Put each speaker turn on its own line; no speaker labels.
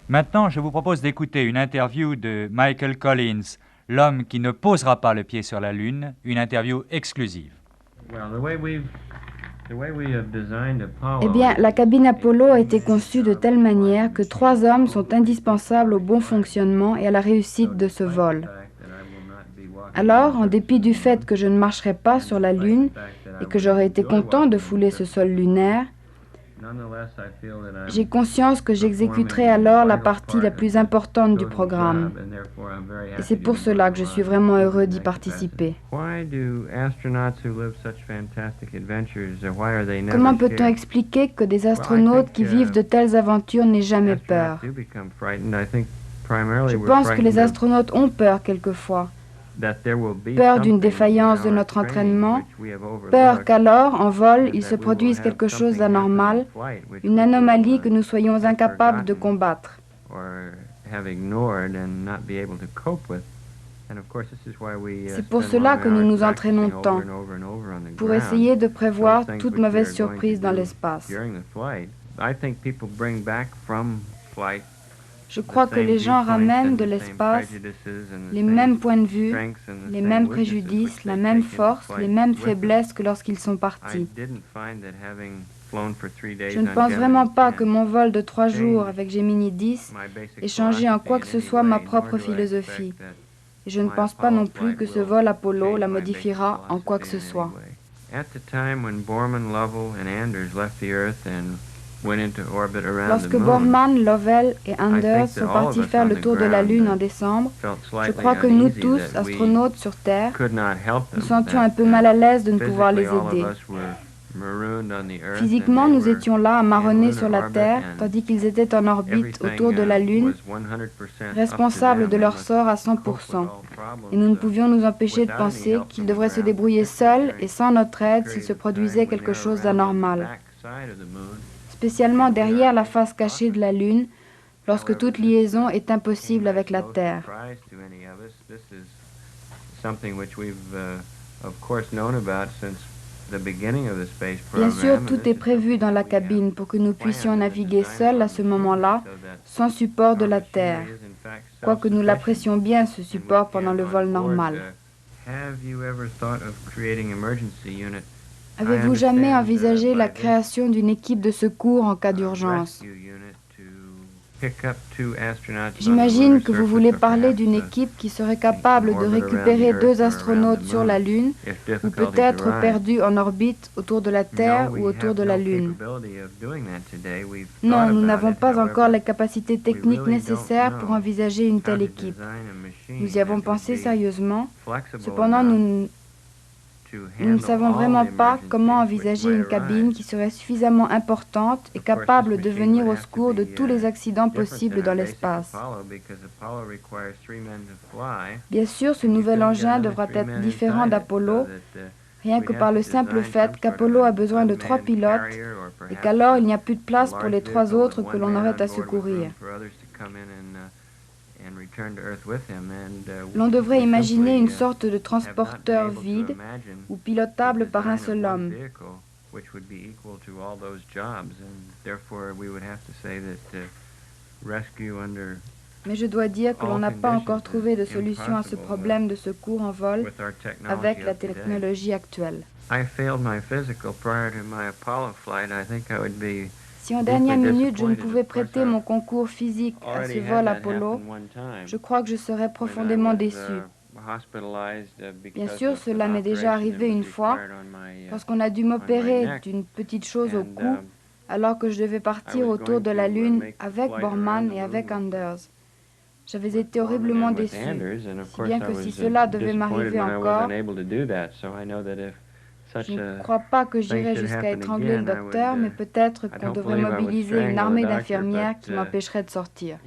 Maintenant, je vous propose d'écouter une interview de Michael Collins, l'homme qui ne posera pas le pied sur la Lune, une interview exclusive.
Eh bien, la cabine Apollo a été conçue de telle manière que 3 hommes sont indispensables au bon fonctionnement et à la réussite de ce vol. Alors, en dépit du fait que je ne marcherai pas sur la Lune et que j'aurais été content de fouler ce sol lunaire, j'ai conscience que j'exécuterai alors la partie la plus importante du programme. Et c'est pour cela que je suis vraiment heureux d'y participer. Comment peut-on expliquer que des astronautes qui vivent de telles aventures n'aient jamais peur? Je pense que les astronautes ont peur quelquefois. Peur d'une défaillance de notre entraînement, peur qu'alors, en vol, il se produise quelque chose d'anormal, une anomalie que nous soyons incapables de combattre. C'est pour cela que nous nous entraînons tant, pour essayer de prévoir toute mauvaise surprise dans l'espace. Je crois que les gens ramènent de l'espace les mêmes points de vue, les mêmes préjudices, la même force, les mêmes faiblesses que lorsqu'ils sont partis. Je ne pense vraiment pas que mon vol de 3 jours avec Gemini 10 ait changé en quoi que ce soit ma propre philosophie. Et je ne pense pas non plus que ce vol Apollo la modifiera en quoi que ce soit. Lorsque Borman, Lovell et Anders sont partis faire le tour de la Lune en décembre, je crois que nous tous, astronautes sur Terre, nous sentions un peu mal à l'aise de ne pouvoir les aider. Physiquement, nous étions là à marronner sur la Terre, tandis qu'ils étaient en orbite autour de la Lune, responsables de leur sort à 100%. Et nous ne pouvions nous empêcher de penser qu'ils devraient se débrouiller seuls et sans notre aide s'il se produisait quelque chose d'anormal. Spécialement derrière la face cachée de la Lune, lorsque toute liaison est impossible avec la Terre. Bien sûr, tout est prévu dans la cabine pour que nous puissions naviguer seuls à ce moment-là, sans support de la Terre, quoique nous l'apprécions bien ce support pendant le vol normal. Avez-vous jamais envisagé la création d'une équipe de secours en cas d'urgence? J'imagine que vous voulez parler d'une équipe qui serait capable de récupérer 2 astronautes sur la Lune, ou peut-être perdus en orbite autour de la Terre ou autour de la Lune. Non, nous n'avons pas encore les capacités techniques nécessaires pour envisager une telle équipe. Nous y avons pensé sérieusement, cependant nous ne savons vraiment pas comment envisager une cabine qui serait suffisamment importante et capable de venir au secours de tous les accidents possibles dans l'espace. Bien sûr, ce nouvel engin devra être différent d'Apollo, rien que par le simple fait qu'Apollo a besoin de 3 pilotes et qu'alors il n'y a plus de place pour les 3 autres que l'on aurait à secourir. L'on devrait imaginer une sorte de transporteur vide ou pilotable par un seul homme. Mais je dois dire que l'on n'a pas encore trouvé de solution à ce problème de secours en vol avec la technologie actuelle. Si en dernière minute je ne pouvais prêter mon concours physique à ce vol Apollo, je crois que je serais profondément déçu. Bien sûr, cela m'est déjà arrivé une fois, lorsqu'on a dû m'opérer d'une petite chose au cou, alors que je devais partir autour de la Lune avec Borman et avec Anders. J'avais été horriblement déçu, si bien que si cela devait m'arriver encore, je ne crois pas que j'irai jusqu'à étrangler le docteur, mais peut-être qu'on devrait mobiliser une armée d'infirmières qui m'empêcherait de sortir.